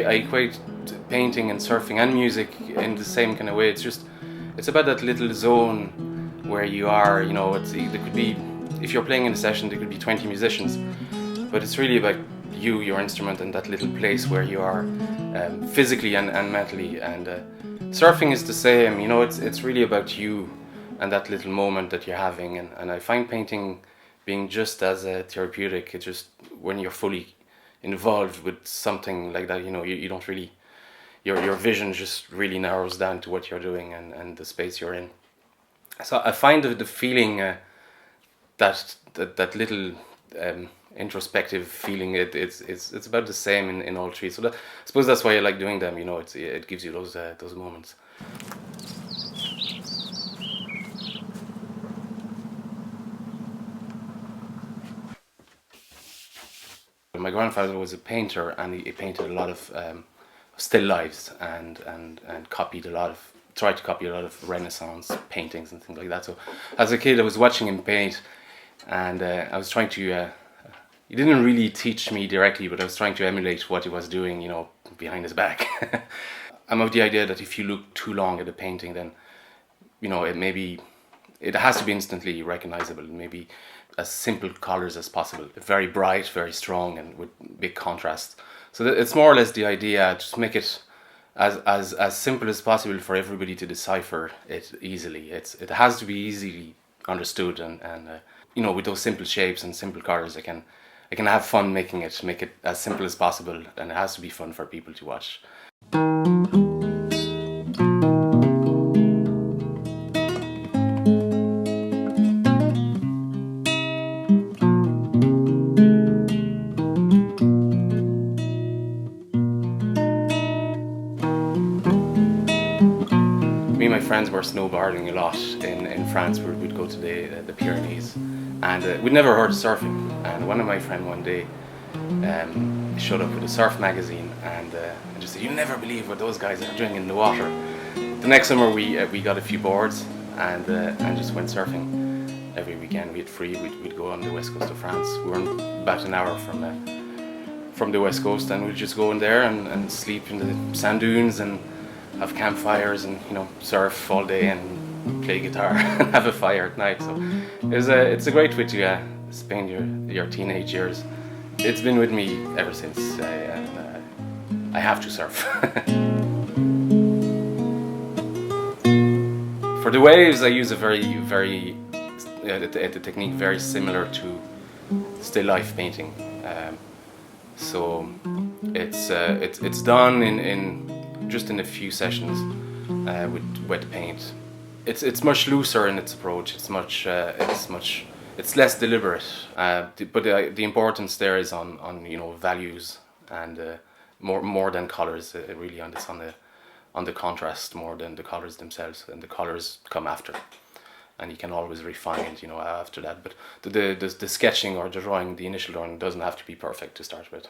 I equate painting and surfing and music in the same kind of way. It's about that little zone where you are, there could be, if you're playing in a session, there could be 20 musicians, but it's really about you, your instrument, and that little place where you are physically and mentally. And surfing is the same, it's really about you and that little moment that you're having. And I find painting being just as therapeutic. It's just when you're fully involved with something like that, you don't really, your vision just really narrows down to what you're doing and the space you're in. So I find the feeling, that little introspective feeling, it's about the same in all three. So I suppose that's why I like doing them. It gives you those moments. My grandfather was a painter, and he painted a lot of still lifes and tried to copy a lot of Renaissance paintings and things like that. So as a kid, I was watching him paint, and I was trying to. He didn't really teach me directly, but I was trying to emulate what he was doing, behind his back. I'm of the idea that if you look too long at a painting, then it has to be instantly recognizable. Maybe as simple colors as possible, very bright, very strong, and with big contrast. So it's more or less the idea, just make it as simple as possible for everybody to decipher it easily. It has to be easily understood, and with those simple shapes and simple colors, I can have fun make it as simple as possible, and it has to be fun for people to watch. Me and my friends were snowboarding a lot in France. We'd go to the Pyrenees, and we'd never heard of surfing. And one of my friends one day showed up with a surf magazine and just said, "You'll never believe what those guys are doing in the water." The next summer we got a few boards and just went surfing every weekend. We had free. We'd go on the west coast of France. We were about an hour from the west coast, and we'd just go in there and sleep in the sand dunes and have campfires and surf all day and play guitar and have a fire at night. So it's a great way to spend your teenage years. It's been with me ever since, and I have to surf. For the waves, I use a very the technique very similar to still life painting. So it's done in just in a few sessions with wet paint. It's much looser in its approach. It's less deliberate. But the importance there is on values and more than colors. Really on the contrast more than the colors themselves, and the colors come after. And you can always refine it, after that. But the sketching or the drawing, the initial drawing, doesn't have to be perfect to start with.